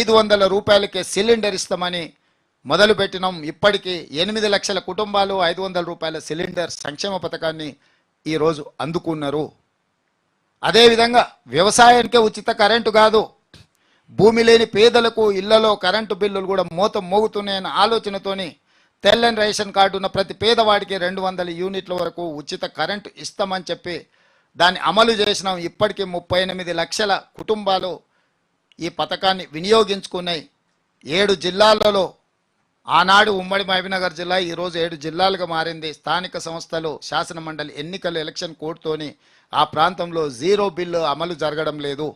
500 రూపాయలకే సిలిండర్ ఇస్తామని మొదలుపెట్టినాం. ఇప్పటికీ 8 లక్షల కుటుంబాలు 500 రూపాయల సిలిండర్ సంక్షేమ పథకాన్ని ఈరోజు అందుకున్నారు. అదేవిధంగా వ్యవసాయానికే ఉచిత కరెంటు కాదు, భూమి లేని పేదలకు ఇళ్లలో కరెంటు బిల్లులు కూడా మోగుతున్నాయన్న ఆలోచనతోని తెల్లని రేషన్ కార్డు ఉన్న ప్రతి పేదవాడికి 200 యూనిట్ల వరకు ఉచిత కరెంటు ఇస్తామని చెప్పి దాన్ని అమలు చేసినాం. ఇప్పటికీ 38 లక్షల కుటుంబాలు ఈ పథకాన్ని వినియోగించుకున్నాయి. 7 జిల్లాలలో ఆనాడు ఉమ్మడి మహబూబ్నగర్ జిల్లా ఈరోజు 7 జిల్లాలుగా మారింది. స్థానిక సంస్థలు శాసన మండలి ఎన్నికలు ఎలక్షన్ కోడ్తోని ఆ ప్రాంతంలో జీరో బిల్లు అమలు జరగడం లేదు.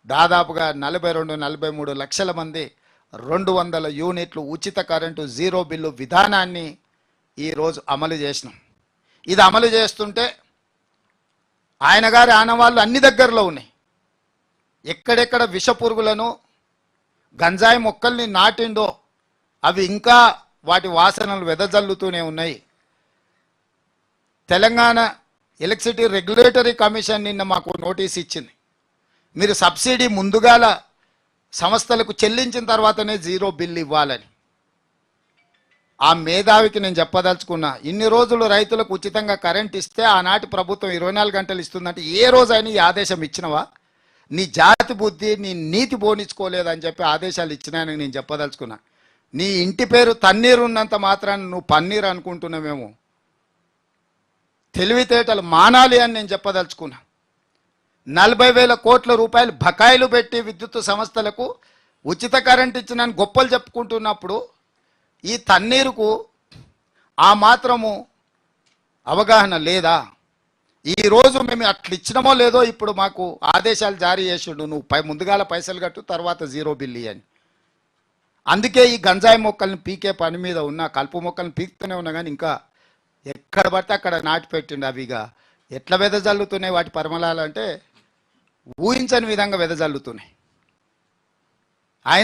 దాదాపుగా 42-43 లక్షల మంది 200 యూనిట్లు ఉచిత కరెంటు జీరో బిల్లు విధానాన్ని ఈరోజు అమలు చేసినాం. ఇది అమలు చేస్తుంటే ఆయన గారి ఆనవాళ్ళు అన్ని దగ్గరలో ఉన్నాయి. ఎక్కడెక్కడ విష పురుగులను గంజాయి మొక్కల్ని నాటిండో అవి ఇంకా వాటి వాసనలు వెదజల్లుతూనే ఉన్నాయి. తెలంగాణ ఎలక్ట్రిసిటీ రెగ్యులేటరీ కమిషన్ నిన్న మాకు నోటీస్ ఇచ్చింది. మీరు సబ్సిడీ ముందుగాల సంస్థలకు చెల్లించిన తర్వాతనే జీరో బిల్ ఇవ్వాలని. ఆ మేధావికి నేను చెప్పదలుచుకున్నా, ఇన్ని రోజులు రైతులకు ఉచితంగా కరెంట్ ఇస్తే ఆనాటి ప్రభుత్వం 24 గంటలు ఇస్తుందంటే ఏ రోజైనా ఈ ఆదేశం ఇచ్చినవా? నీ జాతి బుద్ధి నీ నీతి బోనించుకోలేదని చెప్పి ఆదేశాలు ఇచ్చినాయని నేను చెప్పదలుచుకున్నా. నీ ఇంటి పేరు తన్నీరు ఉన్నంత మాత్రాన్ని నువ్వు పన్నీరు అనుకుంటున్నావేమో. తెలివితేటలు మానాలి అని నేను చెప్పదలుచుకున్నా. 40,000 కోట్ల రూపాయలు బకాయిలు పెట్టి విద్యుత్ సంస్థలకు ఉచిత కరెంట్ ఇచ్చినని గొప్పలు చెప్పుకుంటున్నప్పుడు ఈ తన్నీరుకు ఆ మాత్రము అవగాహన లేదా? ఈరోజు మేము అట్లా ఇచ్చినమో లేదో ఇప్పుడు మాకు ఆదేశాలు జారీ చేసిండు, నువ్వు ముందుగాల పైసలు కట్టు తర్వాత జీరో బిల్లు అని. అందుకే ఈ గంజాయి మొక్కల్ని పీకే పని మీద ఉన్న, కలుపు మొక్కల్ని పీకుతూనే ఉన్నా కానీ ఇంకా ఎక్కడ పడితే అక్కడ నాటి పెట్టిండు. అవిగా ఎట్లా వెదజల్లుతున్నాయి వాటి పరిమళాలు అంటే ఊహించని విధంగా వెదజల్లుతున్నాయి.